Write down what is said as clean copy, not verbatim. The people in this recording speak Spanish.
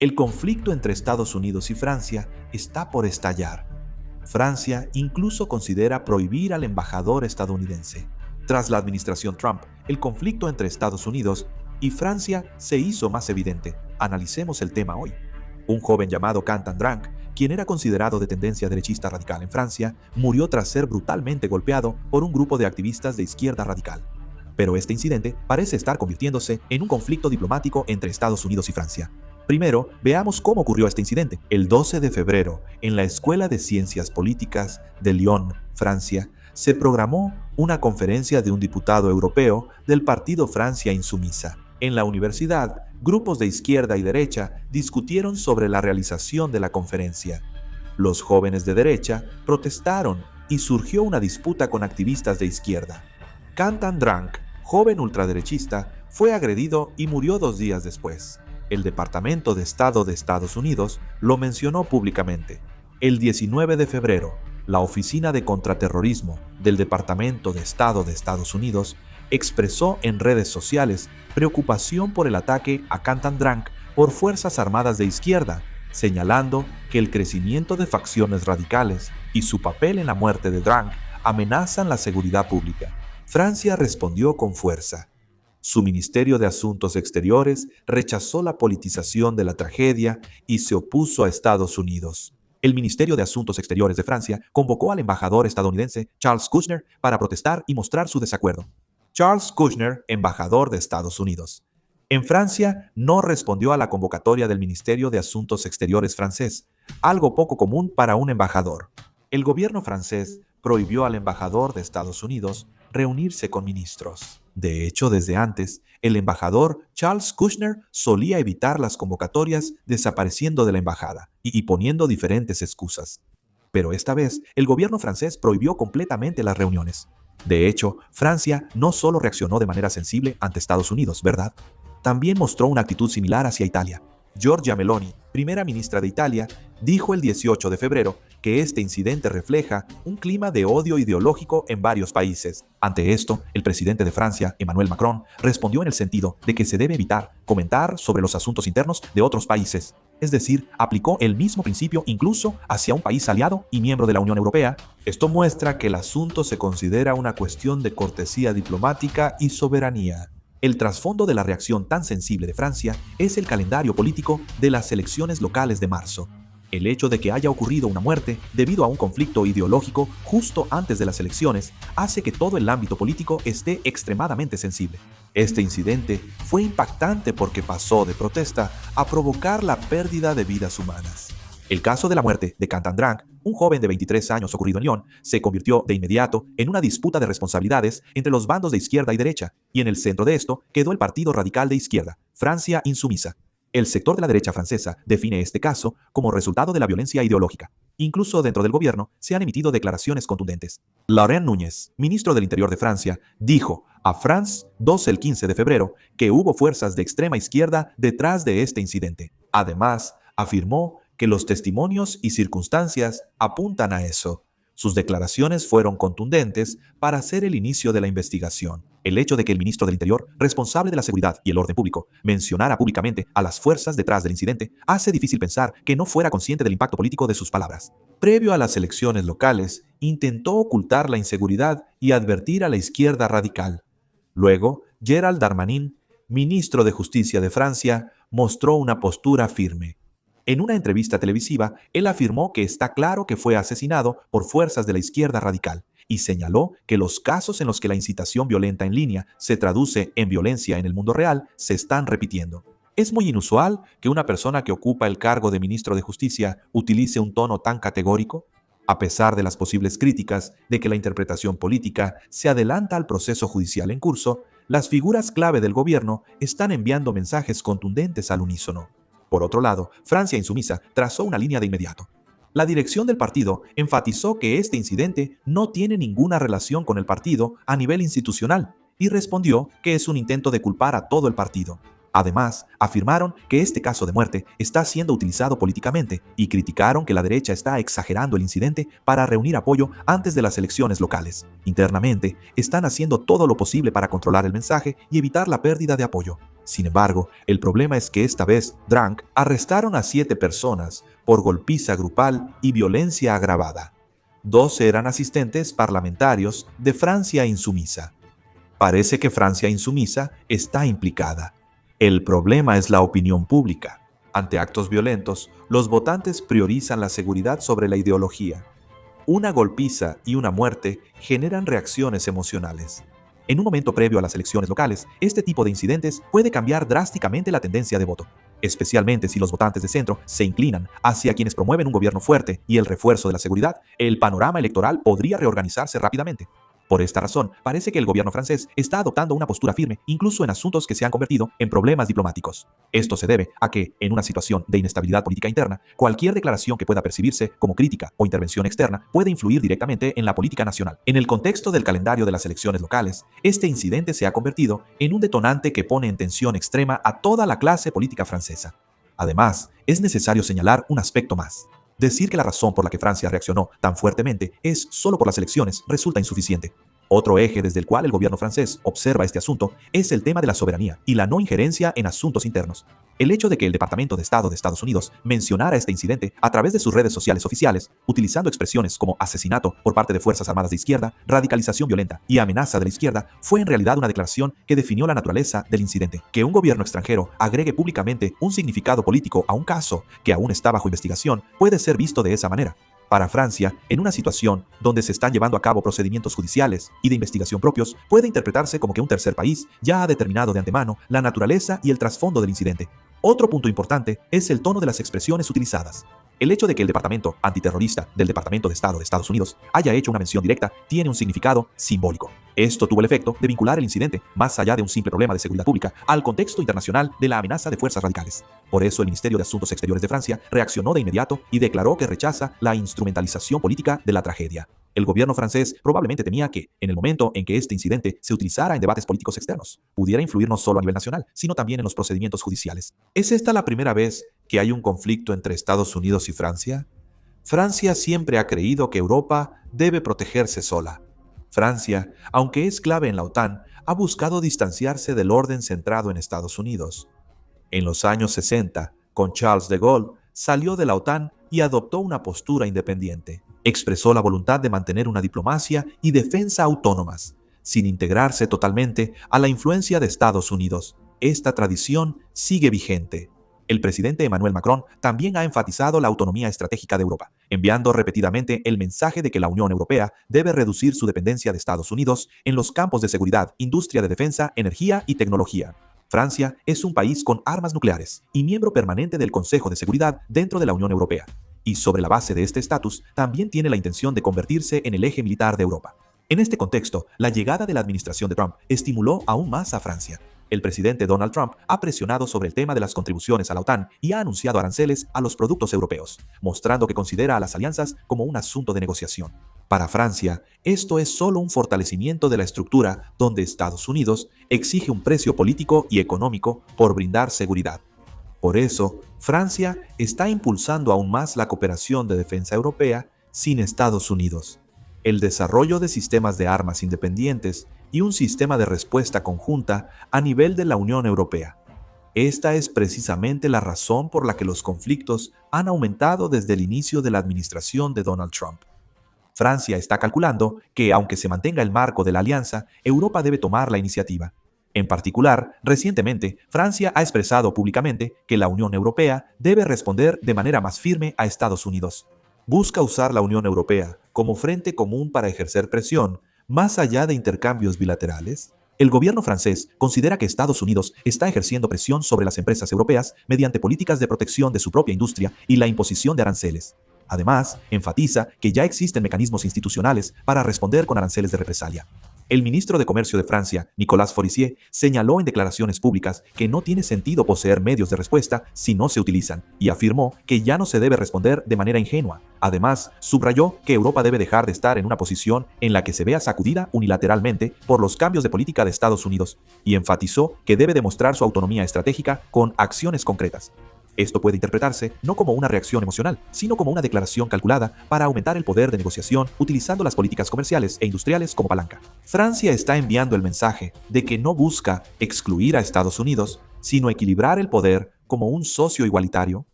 El conflicto entre Estados Unidos y Francia está por estallar. Francia incluso considera prohibir al embajador estadounidense. Tras la administración Trump, el conflicto entre Estados Unidos y Francia se hizo más evidente. Analicemos el tema hoy. Un joven llamado Cantan Drank, quien era considerado de tendencia derechista radical en Francia, murió tras ser brutalmente golpeado por un grupo de activistas de izquierda radical. Pero este incidente parece estar convirtiéndose en un conflicto diplomático entre Estados Unidos y Francia. Primero, veamos cómo ocurrió este incidente. El 12 de febrero, en la Escuela de Ciencias Políticas de Lyon, Francia, se programó una conferencia de un diputado europeo del partido Francia Insumisa. En la universidad, grupos de izquierda y derecha discutieron sobre la realización de la conferencia. Los jóvenes de derecha protestaron y surgió una disputa con activistas de izquierda. Cantan Drank, joven ultraderechista, fue agredido y murió 2 días después. El Departamento de Estado de Estados Unidos lo mencionó públicamente. El 19 de febrero, la Oficina de Contraterrorismo del Departamento de Estado de Estados Unidos expresó en redes sociales preocupación por el ataque a Cantan Drank por fuerzas armadas de izquierda, señalando que el crecimiento de facciones radicales y su papel en la muerte de Drank amenazan la seguridad pública. Francia respondió con fuerza. Su Ministerio de Asuntos Exteriores rechazó la politización de la tragedia y se opuso a Estados Unidos. El Ministerio de Asuntos Exteriores de Francia convocó al embajador estadounidense Charles Kushner para protestar y mostrar su desacuerdo. Charles Kushner, embajador de Estados Unidos. En Francia no respondió a la convocatoria del Ministerio de Asuntos Exteriores francés, algo poco común para un embajador. El gobierno francés prohibió al embajador de Estados Unidos reunirse con ministros. De hecho, desde antes, el embajador Charles Kushner solía evitar las convocatorias desapareciendo de la embajada y poniendo diferentes excusas. Pero esta vez, el gobierno francés prohibió completamente las reuniones. De hecho, Francia no solo reaccionó de manera sensible ante Estados Unidos, ¿verdad? También mostró una actitud similar hacia Italia. Giorgia Meloni, primera ministra de Italia, dijo el 18 de febrero que este incidente refleja un clima de odio ideológico en varios países. Ante esto, el presidente de Francia, Emmanuel Macron, respondió en el sentido de que se debe evitar comentar sobre los asuntos internos de otros países. Es decir, aplicó el mismo principio incluso hacia un país aliado y miembro de la Unión Europea. Esto muestra que el asunto se considera una cuestión de cortesía diplomática y soberanía. El trasfondo de la reacción tan sensible de Francia es el calendario político de las elecciones locales de marzo. El hecho de que haya ocurrido una muerte debido a un conflicto ideológico justo antes de las elecciones hace que todo el ámbito político esté extremadamente sensible. Este incidente fue impactante porque pasó de protesta a provocar la pérdida de vidas humanas. El caso de la muerte de Cantan Drank, un joven de 23 años ocurrido en Lyon, se convirtió de inmediato en una disputa de responsabilidades entre los bandos de izquierda y derecha, y en el centro de esto quedó el Partido Radical de Izquierda, Francia Insumisa. El sector de la derecha francesa define este caso como resultado de la violencia ideológica. Incluso dentro del gobierno se han emitido declaraciones contundentes. Laurent Nunez, ministro del Interior de Francia, dijo a France 2 el 15 de febrero que hubo fuerzas de extrema izquierda detrás de este incidente. Además, afirmó que los testimonios y circunstancias apuntan a eso. Sus declaraciones fueron contundentes para hacer el inicio de la investigación. El hecho de que el ministro del Interior, responsable de la seguridad y el orden público, mencionara públicamente a las fuerzas detrás del incidente, hace difícil pensar que no fuera consciente del impacto político de sus palabras. Previo a las elecciones locales, intentó ocultar la inseguridad y advertir a la izquierda radical. Luego, Gérald Darmanin, ministro de Justicia de Francia, mostró una postura firme. En una entrevista televisiva, él afirmó que está claro que fue asesinado por fuerzas de la izquierda radical y señaló que los casos en los que la incitación violenta en línea se traduce en violencia en el mundo real se están repitiendo. Es muy inusual que una persona que ocupa el cargo de ministro de Justicia utilice un tono tan categórico. A pesar de las posibles críticas de que la interpretación política se adelanta al proceso judicial en curso, las figuras clave del gobierno están enviando mensajes contundentes al unísono. Por otro lado, Francia Insumisa trazó una línea de inmediato. La dirección del partido enfatizó que este incidente no tiene ninguna relación con el partido a nivel institucional y respondió que es un intento de culpar a todo el partido. Además, afirmaron que este caso de muerte está siendo utilizado políticamente y criticaron que la derecha está exagerando el incidente para reunir apoyo antes de las elecciones locales. Internamente, están haciendo todo lo posible para controlar el mensaje y evitar la pérdida de apoyo. Sin embargo, el problema es que esta vez, Drank arrestaron a 7 personas por golpiza grupal y violencia agravada. 2 eran asistentes parlamentarios de Francia Insumisa. Parece que Francia Insumisa está implicada. El problema es la opinión pública. Ante actos violentos, los votantes priorizan la seguridad sobre la ideología. Una golpiza y una muerte generan reacciones emocionales. En un momento previo a las elecciones locales, este tipo de incidentes puede cambiar drásticamente la tendencia de voto, especialmente si los votantes de centro se inclinan hacia quienes promueven un gobierno fuerte y el refuerzo de la seguridad. El panorama electoral podría reorganizarse rápidamente. Por esta razón, parece que el gobierno francés está adoptando una postura firme, incluso en asuntos que se han convertido en problemas diplomáticos. Esto se debe a que, en una situación de inestabilidad política interna, cualquier declaración que pueda percibirse como crítica o intervención externa puede influir directamente en la política nacional. En el contexto del calendario de las elecciones locales, este incidente se ha convertido en un detonante que pone en tensión extrema a toda la clase política francesa. Además, es necesario señalar un aspecto más. Decir que la razón por la que Francia reaccionó tan fuertemente es solo por las elecciones resulta insuficiente. Otro eje desde el cual el gobierno francés observa este asunto es el tema de la soberanía y la no injerencia en asuntos internos. El hecho de que el Departamento de Estado de Estados Unidos mencionara este incidente a través de sus redes sociales oficiales, utilizando expresiones como asesinato por parte de Fuerzas Armadas de izquierda, radicalización violenta y amenaza de la izquierda, fue en realidad una declaración que definió la naturaleza del incidente. Que un gobierno extranjero agregue públicamente un significado político a un caso que aún está bajo investigación puede ser visto de esa manera. Para Francia, en una situación donde se están llevando a cabo procedimientos judiciales y de investigación propios, puede interpretarse como que un tercer país ya ha determinado de antemano la naturaleza y el trasfondo del incidente. Otro punto importante es el tono de las expresiones utilizadas. El hecho de que el Departamento Antiterrorista del Departamento de Estado de Estados Unidos haya hecho una mención directa tiene un significado simbólico. Esto tuvo el efecto de vincular el incidente, más allá de un simple problema de seguridad pública, al contexto internacional de la amenaza de fuerzas radicales. Por eso el Ministerio de Asuntos Exteriores de Francia reaccionó de inmediato y declaró que rechaza la instrumentalización política de la tragedia. El gobierno francés probablemente temía que, en el momento en que este incidente se utilizara en debates políticos externos, pudiera influir no solo a nivel nacional, sino también en los procedimientos judiciales. ¿Es esta la primera vez que hay un conflicto entre Estados Unidos y Francia? Francia siempre ha creído que Europa debe protegerse sola. Francia, aunque es clave en la OTAN, ha buscado distanciarse del orden centrado en Estados Unidos. En los años 60, con Charles de Gaulle, salió de la OTAN y adoptó una postura independiente. Expresó la voluntad de mantener una diplomacia y defensa autónomas, sin integrarse totalmente a la influencia de Estados Unidos. Esta tradición sigue vigente. El presidente Emmanuel Macron también ha enfatizado la autonomía estratégica de Europa, enviando repetidamente el mensaje de que la Unión Europea debe reducir su dependencia de Estados Unidos en los campos de seguridad, industria de defensa, energía y tecnología. Francia es un país con armas nucleares y miembro permanente del Consejo de Seguridad dentro de la Unión Europea. Y sobre la base de este estatus, también tiene la intención de convertirse en el eje militar de Europa. En este contexto, la llegada de la administración de Trump estimuló aún más a Francia. El presidente Donald Trump ha presionado sobre el tema de las contribuciones a la OTAN y ha anunciado aranceles a los productos europeos, mostrando que considera a las alianzas como un asunto de negociación. Para Francia, esto es solo un fortalecimiento de la estructura donde Estados Unidos exige un precio político y económico por brindar seguridad. Por eso, Francia está impulsando aún más la cooperación de defensa europea sin Estados Unidos, el desarrollo de sistemas de armas independientes y un sistema de respuesta conjunta a nivel de la Unión Europea. Esta es precisamente la razón por la que los conflictos han aumentado desde el inicio de la administración de Donald Trump. Francia está calculando que, aunque se mantenga el marco de la alianza, Europa debe tomar la iniciativa. En particular, recientemente, Francia ha expresado públicamente que la Unión Europea debe responder de manera más firme a Estados Unidos. Busca usar la Unión Europea como frente común para ejercer presión, más allá de intercambios bilaterales. El gobierno francés considera que Estados Unidos está ejerciendo presión sobre las empresas europeas mediante políticas de protección de su propia industria y la imposición de aranceles. Además, enfatiza que ya existen mecanismos institucionales para responder con aranceles de represalia. El ministro de Comercio de Francia, Nicolas Forissier, señaló en declaraciones públicas que no tiene sentido poseer medios de respuesta si no se utilizan, y afirmó que ya no se debe responder de manera ingenua. Además, subrayó que Europa debe dejar de estar en una posición en la que se vea sacudida unilateralmente por los cambios de política de Estados Unidos, y enfatizó que debe demostrar su autonomía estratégica con acciones concretas. Esto puede interpretarse no como una reacción emocional, sino como una declaración calculada para aumentar el poder de negociación utilizando las políticas comerciales e industriales como palanca. Francia está enviando el mensaje de que no busca excluir a Estados Unidos, sino equilibrar el poder como un socio igualitario